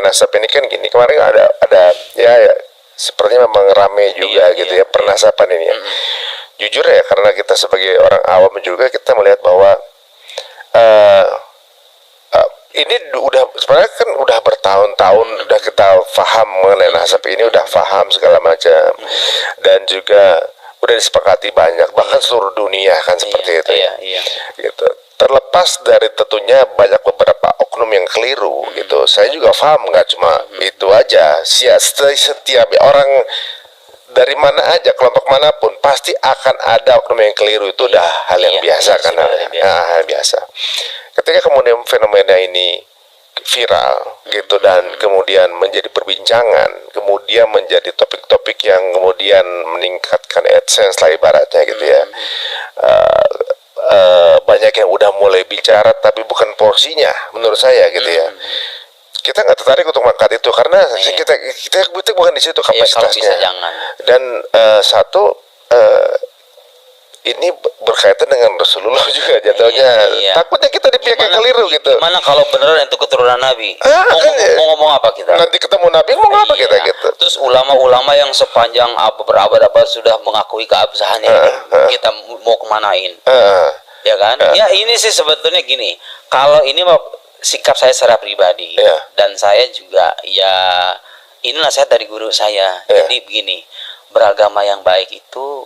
nasab ini kan gini, kemarin ada ya sepertinya memang rame juga gitu ya pernasaban ini ya. Jujur ya, karena kita sebagai orang awam juga kita melihat bahwa ini udah sebenarnya kan udah bertahun-tahun udah kita paham mengenai nasab ini, udah paham segala macam, dan juga udah disepakati banyak, bahkan seluruh dunia kan seperti itu ya. Gitu. Terlepas dari tentunya banyak beberapa oknum yang keliru gitu, saya juga paham, nggak cuma itu aja. Setiap orang dari mana aja, kelompok manapun, pasti akan ada oknum yang keliru, itu udah hal yang biasa kan, hal biasa. Ketika kemudian fenomena ini viral gitu dan kemudian menjadi perbincangan, kemudian menjadi topik-topik yang kemudian meningkatkan AdSense lah ibaratnya gitu ya. Banyak yang udah mulai bicara tapi bukan porsinya menurut saya gitu ya. Kita nggak tertarik untuk mengangkat itu karena kita bukan di situ kapasitasnya. Dan ini berkaitan dengan Rasulullah juga jatuhnya. Takutnya kita di pihak yang keliru gitu. Gimana kalau beneran itu keturunan Nabi? Mau ngomong apa kita? Nanti ketemu Nabi ngomong apa kita gitu. Terus ulama-ulama yang sepanjang berabad-abad sudah mengakui keabsahannya ini, kita mau kemanain? Ya kan? Ya ini sih sebetulnya gini. Kalau ini sikap saya secara pribadi dan saya juga ya inilah saya dari guru saya. Jadi begini, beragama yang baik itu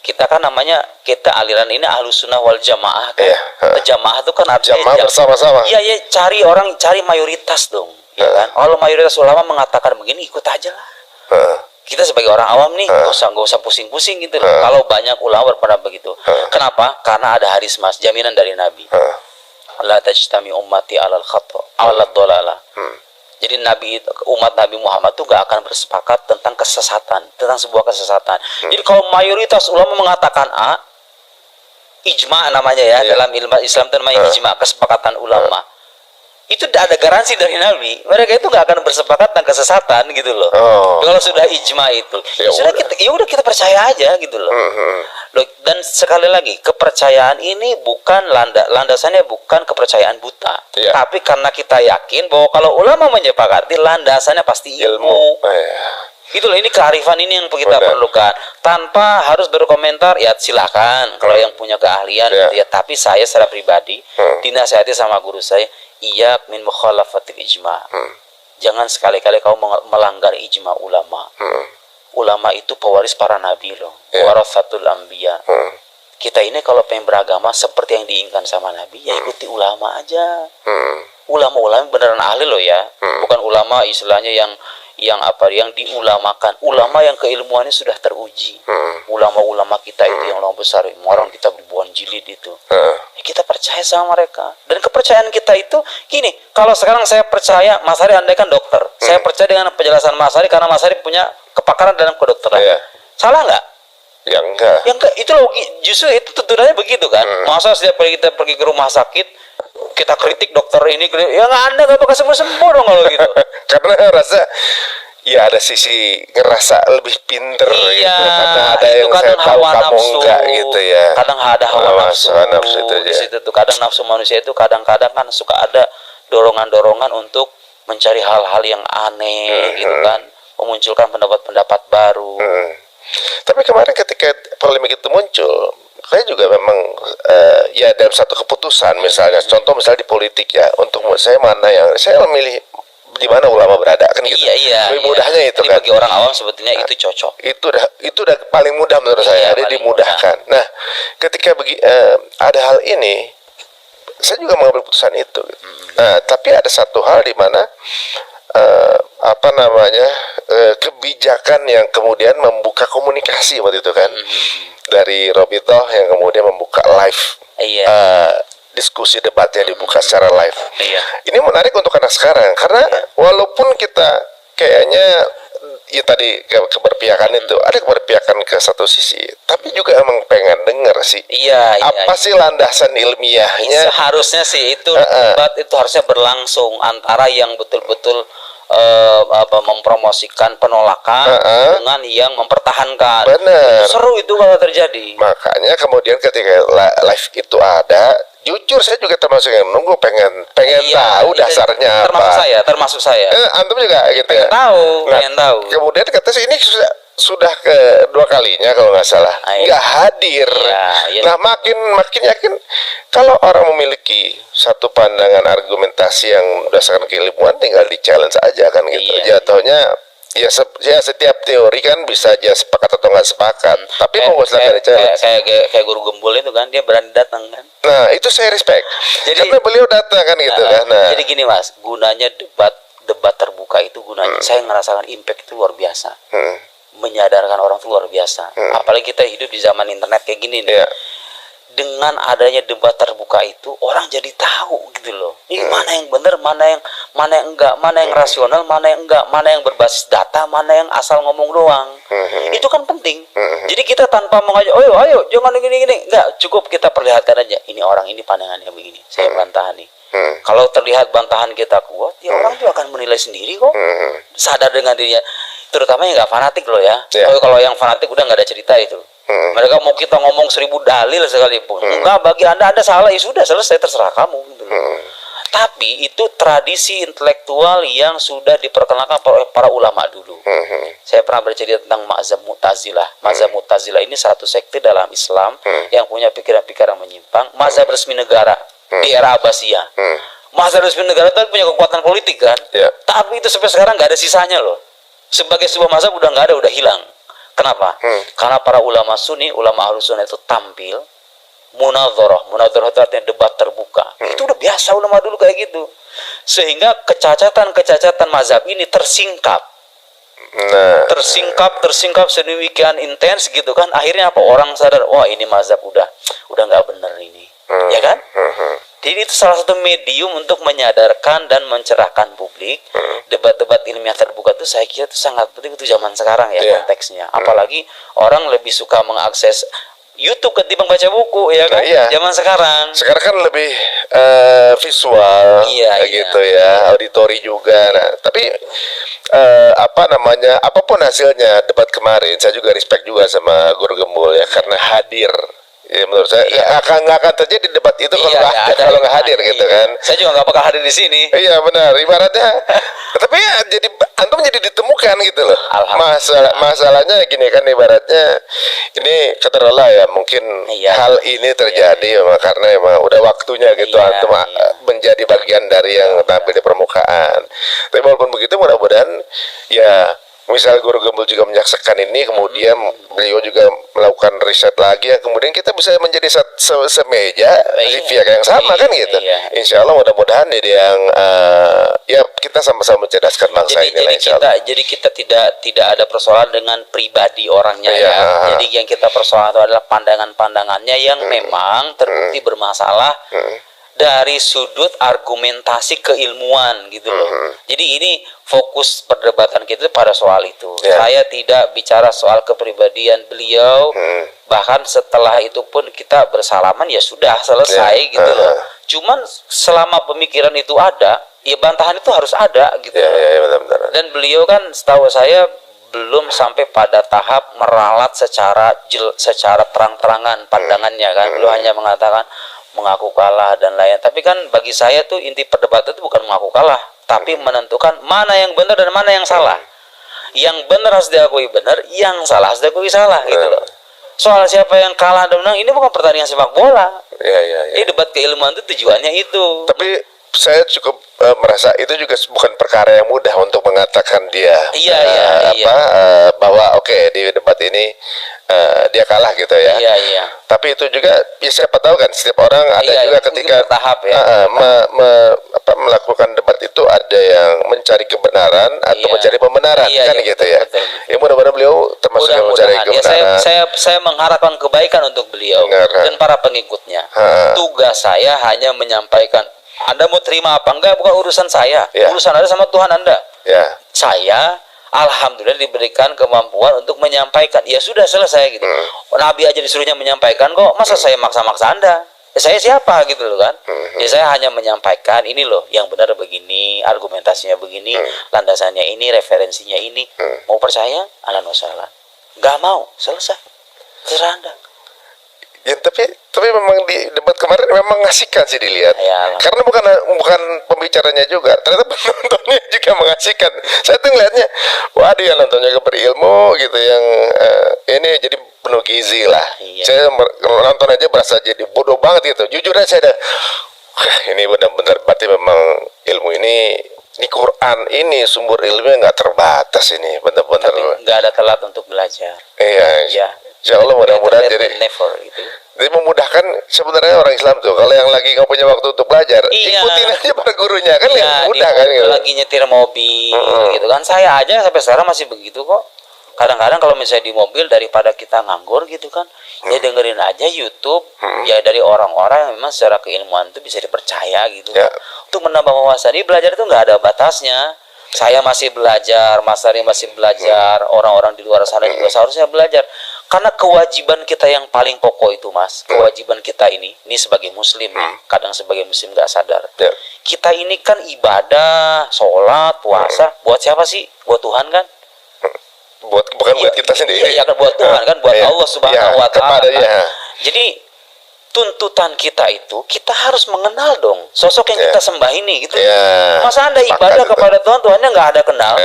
kita kan namanya, kita aliran ini Ahlus Sunnah wal Jamaah kan. Jamaah itu kan artinya jamaah bersama-sama. Iya, cari mayoritas dong, ya kan? Kalau mayoritas ulama mengatakan begini, ikut aja lah. Kita sebagai orang awam nih, nggak usah pusing-pusing gitu loh. Kalau banyak ulama berpendapat begitu. Kenapa? Karena ada hadis mas, jaminan dari Nabi. La tajtami ummati alal khata' alal dolalah. Jadi umat Nabi Muhammad itu gak akan bersepakat tentang kesesatan, tentang sebuah kesesatan. Jadi kalau mayoritas ulama mengatakan A, ijma namanya ya, dalam ilmu Islam itu namanya ijma, kesepakatan ulama. Itu tidak ada garansi dari Nabi. Mereka itu gak akan bersepakat tentang kesesatan gitu loh. Kalau sudah ijma itu, udah kita percaya aja gitu loh. Dan sekali lagi, kepercayaan ini bukan landasannya bukan kepercayaan buta, tapi karena kita yakin bahwa kalau ulama menyepakati, landasannya pasti ilmu. Itu loh, ini kearifan ini yang kita perlukan. Tanpa harus berkomentar, ya silakan kalau yang punya keahlian gitu ya. Tapi saya secara pribadi dinasihati sama guru saya, iya min mukhalafatil ijma. Jangan sekali-kali kau melanggar ijma ulama. Ulama itu pewaris para nabi loh, warasatul anbiya. Kita ini kalau pengen beragama seperti yang diinginkan sama Nabi, ya ikuti ulama aja. Ulama-ulama beneran ahli loh ya, bukan ulama istilahnya yang diulamakan. Ulama yang keilmuannya sudah teruji. Ulama-ulama kita itu yang ulama besar, orang kita ribuan jilid itu. Ya kita percaya sama mereka. Dan kepercayaan kita itu gini, kalau sekarang saya percaya Mas Hari andai kan dokter, saya percaya dengan penjelasan Mas Hari karena Mas Hari punya kepakaran dalam kedokteran. Salah nggak? Ya enggak. Ya enggak, itu justru itu tuntunannya begitu kan. Masa setiap kali kita pergi ke rumah sakit, kita kritik dokter ini, ya nggak bakal sembuh-sembuh dong kalau gitu. Karena rasa ya ada sisi ngerasa lebih pinter gitu. Karena ada yang saya tahu kamu enggak gitu ya. Kadang ada hawa nafsu itu di situ tuh. Kadang nafsu manusia itu kadang-kadang kan suka ada dorongan-dorongan untuk mencari hal-hal yang aneh gitu kan, memunculkan pendapat-pendapat baru. Tapi kemarin ketika polemik itu muncul, saya juga memang ya dalam satu keputusan misalnya, contoh misalnya di politik ya, untuk saya mana yang saya memilih di mana ulama berada kan gitu. Lebih mudahnya itu kan. Bagi orang awam sebetulnya itu cocok. Itu udah paling mudah menurut saya, ada dimudahkan. Nah, ketika ada hal ini, saya juga mengambil keputusan itu. Gitu. Nah, tapi ada satu hal di mana kebijakan yang kemudian membuka komunikasi waktu itu kan, dari Robito yang kemudian membuka live diskusi debatnya dibuka secara live. Ini menarik untuk anak sekarang karena walaupun kita kayaknya ya tadi keberpihakan itu ada keberpihakan ke satu sisi, tapi juga emang pengen denger sih apa sih landasan ilmiahnya. Seharusnya sih itu debat itu harusnya berlangsung antara yang betul-betul mempromosikan penolakan dengan yang mempertahankan. Bener. Seru itu kalau terjadi. Makanya kemudian ketika live itu ada, jujur saya juga termasuk yang nunggu, pengen tahu dasarnya termasuk saya antum juga gitu ya, pengen tahu. Kemudian kata saya ini sudah kedua kalinya kalau nggak salah nggak hadir. Nah makin yakin kalau orang memiliki satu pandangan argumentasi yang berdasarkan keilmuan, tinggal di challenge aja kan gitu. Jatuhnya ya setiap teori kan bisa aja sepakat atau nggak sepakat, tapi mau silakan challenge. Kayak guru gembul itu kan, dia berani datang kan. Nah itu saya respect. Jadi karena beliau datang kan gitu kan. Nah, jadi gini Mas, gunanya debat terbuka itu gunanya, saya ngerasakan impact itu luar biasa. Menyadarkan orang itu luar biasa. Apalagi kita hidup di zaman internet kayak gini nih. Dengan adanya debat terbuka itu, orang jadi tahu gitu loh. Ini mana yang benar, mana yang enggak, mana yang rasional, mana yang enggak, mana yang berbasis data, mana yang asal ngomong doang. Itu kan penting. Jadi kita tanpa mengajak, ayo jangan gini, enggak, cukup kita perlihatkan aja. Ini orang ini pandangannya begini, saya bantah nih. Kalau terlihat bantahan kita kuat, ya orang juga akan menilai sendiri kok. Sadar dengan dirinya. Terutama yang nggak fanatik loh ya. Kalau yang fanatik udah nggak ada cerita itu. Mereka mau kita ngomong 1000 dalil sekalipun, enggak, bagi anda salah, ya sudah, selesai, terserah kamu gitu. Tapi itu tradisi intelektual yang sudah diperkenalkan oleh para ulama dulu. Saya pernah bercerita tentang mazhab Mu'tazilah. Mazhab Mu'tazilah ini satu sekte dalam Islam yang punya pikiran-pikiran menyimpang. Mazhab resmi negara di era Abbasiyah. Mazhab resmi negara itu punya kekuatan politik kan, tapi itu sampai sekarang nggak ada sisanya loh. Sebagai sebuah mazhab udah nggak ada, udah hilang. Kenapa? Karena para ulama Sunni, ulama Ahlus Sunnah itu tampil munadharah itu artinya debat terbuka. Itu udah biasa ulama dulu kayak gitu. Sehingga kecacatan mazhab ini tersingkap. Tersingkap sedemikian intens gitu kan. Akhirnya apa? Orang sadar, wah ini mazhab udah nggak benar ini. Ya kan? Jadi itu salah satu medium untuk menyadarkan dan mencerahkan publik. Debat-debat ilmiah terbuka itu saya kira itu sangat penting itu zaman sekarang ya konteksnya. Apalagi orang lebih suka mengakses YouTube ketimbang baca buku ya kan. Zaman sekarang kan lebih visual gitu ya, auditori juga. Nah, tapi apapun hasilnya debat kemarin, saya juga respect juga sama Guru Gembul ya, karena hadir. Ya, menurut saya nggak akan terjadi debat itu kalau nggak hadir gitu kan. Saya juga nggak bakal hadir di sini. Iya benar, ibaratnya. Tapi ya jadi antum jadi ditemukan gitu loh. Masalahnya gini kan, ibaratnya ini katakanlah ya mungkin hal ini terjadi karena emang udah waktunya gitu antum menjadi bagian dari yang tampil di permukaan. Tapi walaupun begitu, mudah-mudahan ya misal Guru Gembul juga menyaksikan ini, kemudian beliau juga melakukan riset lagi, ya kemudian kita bisa menjadi semeja di pihak yang sama kan gitu. Insya Allah mudah-mudahan ini yang ya kita sama-sama mencerdaskan bangsa ini lah insya Allah. Jadi kita tidak ada persoalan dengan pribadi orangnya ya. Jadi yang kita persoalan itu adalah pandangan-pandangannya yang memang terbukti bermasalah dari sudut argumentasi keilmuan gitu loh. Jadi ini fokus perdebatan kita pada soal itu. Saya tidak bicara soal kepribadian beliau. Bahkan setelah itu pun kita bersalaman, ya sudah selesai gitu loh. Cuman selama pemikiran itu ada, ya bantahan itu harus ada gitu loh. Benar-benar. Dan beliau kan setahu saya belum sampai pada tahap meralat secara terang-terangan pandangannya kan. Beliau hanya mengatakan mengaku kalah dan lain. Tapi kan bagi saya tuh inti perdebatan itu bukan mengaku kalah, tapi menentukan mana yang benar dan mana yang salah. Yang benar harus diakui benar, yang salah harus diakui salah gitu loh. Soal siapa yang kalah dan menang ini bukan pertandingan sepak bola. Ini debat keilmuan itu tujuannya itu. Tapi saya cukup merasa itu juga bukan perkara yang mudah untuk mengatakan dia bahwa di debat ini dia kalah gitu ya. Tapi itu juga ya siapa tahu kan, setiap orang ada juga ketika bertahap ya. Melakukan debat itu ada yang mencari kebenaran atau mencari pembenaran gitu ya. Betul. Ya mudah-mudahan beliau termasuk yang mencari kebenaran. Saya mengharapkan kebaikan untuk beliau dan para pengikutnya. Tugas saya hanya menyampaikan. Anda mau terima apa enggak bukan urusan saya. Urusan Anda sama Tuhan Anda. Saya alhamdulillah diberikan kemampuan untuk menyampaikan. Ya sudah selesai gitu. Nabi aja disuruhnya menyampaikan kok. Masa saya maksa-maksa Anda? Ya saya siapa gitu loh kan. Ya saya hanya menyampaikan ini loh yang benar begini, argumentasinya begini, landasannya ini, referensinya ini. Mau percaya? Ahlan wa sahlan. Enggak mau, selesai. Terserah Anda. Ya, tapi memang di debat kemarin memang mengasihkan sih dilihat. Ya. Karena bukan pembicaranya juga, ternyata penontonnya juga mengasihkan. Saya tuh ngeliatnya, wah dia nontonnya juga berilmu gitu, yang ini jadi penuh gizi lah. Iya. Saya nonton aja berasa jadi bodoh banget gitu. Jujur aja saya wah, ini benar-benar berarti memang ilmu ini Quran ini sumber ilmunya nggak terbatas ini, benar-benar. Tapi nggak ada telat untuk belajar. Iya. Ya. Insya Allah mudah-mudahan Better jadi than never gitu. Jadi memudahkan sebenarnya orang Islam tuh. Kalau yang lagi nggak punya waktu untuk belajar, Iya. ikutin aja pada gurunya kan, Iya, yang mudah kan. Gitu. lagi nyetir mobil gitu kan. Saya aja sampai sekarang masih begitu kok. Kadang-kadang kalau misalnya di mobil, daripada kita nganggur gitu kan, ya dengerin aja YouTube ya dari orang-orang yang memang secara keilmuan itu bisa dipercaya gitu. Ya. Untuk menambah wawasan. Ini belajar itu nggak ada batasnya. Saya masih belajar, Mas Ari masih belajar, orang-orang di luar sana juga seharusnya belajar. Karena kewajiban kita yang paling pokok itu, Mas, kewajiban kita ini sebagai muslim nih, kadang sebagai muslim nggak sadar. Ya. Kita ini kan ibadah, sholat, puasa, buat siapa sih? Buat Tuhan kan? Bukan buat kita sendiri. Iya kan, buat Tuhan kan, buat Iya. Allah Subhanahu wa Ta'ala. Kepada Kan? ya. Jadi tuntutan kita itu, kita harus mengenal dong sosok yang Ya. kita sembah ini gitu. Ya. Masa Anda Sepakat ibadah itu. kepada Tuhan, Tuhannya nggak ada kenal?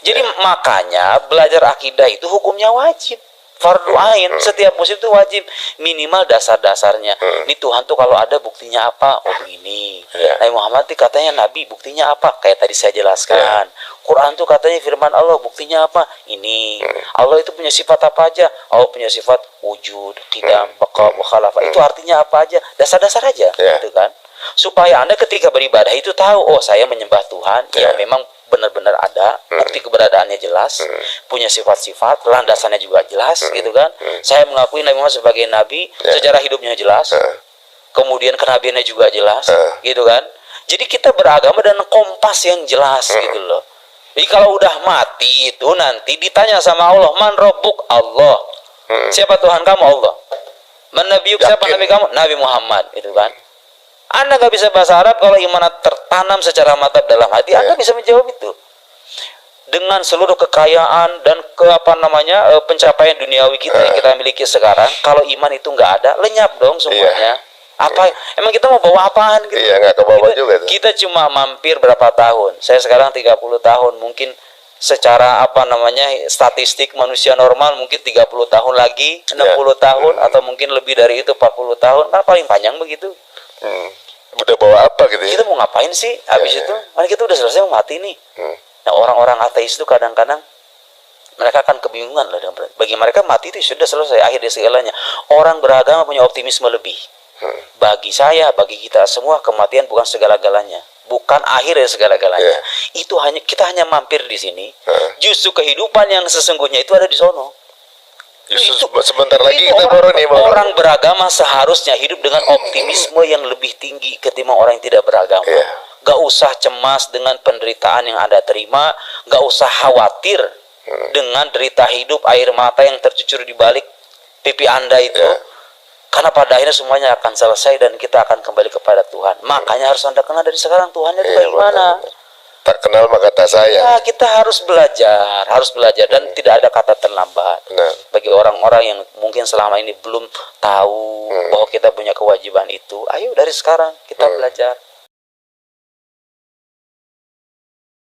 Jadi Ya. makanya belajar akidah itu hukumnya wajib. Fardu ain, setiap muslim itu wajib minimal dasar-dasarnya. Ini Tuhan tuh kalau ada buktinya apa? Oh begini. Ya. Nabi Muhammad tuh katanya Nabi, buktinya apa? Kayak tadi saya jelaskan. Quran tuh katanya firman Allah, buktinya apa? Ini. Allah itu punya sifat apa aja? Allah punya sifat wujud, qidam, baqa, wa khalafa. Itu artinya apa aja? Dasar-dasar aja, Ya. gitu kan? Supaya Anda ketika beribadah itu tahu, oh saya menyembah Tuhan yang memang benar-benar ada, bukti keberadaannya jelas, punya sifat-sifat, landasannya juga jelas, gitu kan. Saya mengakui Nabi Muhammad sebagai Nabi, sejarah hidupnya jelas, kemudian kenabiannya juga jelas, gitu kan. Jadi kita beragama dan kompas yang jelas, gitu loh. Jadi kalau udah mati itu nanti ditanya sama Allah, man rabbuk? Allah. Siapa Tuhan kamu? Allah. Man nabiyuk? Siapa nabi kamu? Nabi Muhammad, gitu kan. Anda nggak bisa bahasa Arab, kalau iman tertanam secara mantap dalam hati, Anda bisa menjawab itu. Dengan seluruh kekayaan dan pencapaian duniawi kita yang kita miliki sekarang, kalau iman itu nggak ada, lenyap dong semuanya. Apa? Emang kita mau bawa apaan gitu? Iya, nggak kebawa juga tuh. Kita cuma mampir berapa tahun? Saya sekarang 30 tahun, mungkin secara statistik manusia normal mungkin 30 tahun lagi, 60 tahun, atau mungkin lebih dari itu 40 tahun, kan paling panjang begitu. Udah bawa apa gitu ya? Kita mau ngapain sih habis itu? Kan kita udah selesai mau mati nih. Nah, orang-orang ateis itu kadang-kadang mereka akan kebingungan lah. Bagi mereka mati itu sudah selesai, akhir dari segalanya. Orang beragama punya optimisme lebih. Bagi saya, bagi kita semua, kematian bukan segala-galanya, bukan akhir dari segala-galanya. Itu kita hanya mampir di sini. Justru kehidupan yang sesungguhnya itu ada di sono. Justru sebentar lagi itu kita orang beragama seharusnya hidup dengan optimisme yang lebih tinggi ketimbang orang yang tidak beragama. Gak usah cemas dengan penderitaan yang Anda terima, gak usah khawatir dengan derita hidup, air mata yang tercucur di balik pipi Anda itu. Karena pada akhirnya semuanya akan selesai dan kita akan kembali kepada Tuhan. Makanya harus Anda kenal dari sekarang Tuhannya itu bagaimana. Tak kenal maka tak sayang. Ya, kita harus belajar dan tidak ada kata terlambat. Bagi orang-orang yang mungkin selama ini belum tahu bahwa kita punya kewajiban itu, ayo dari sekarang kita belajar.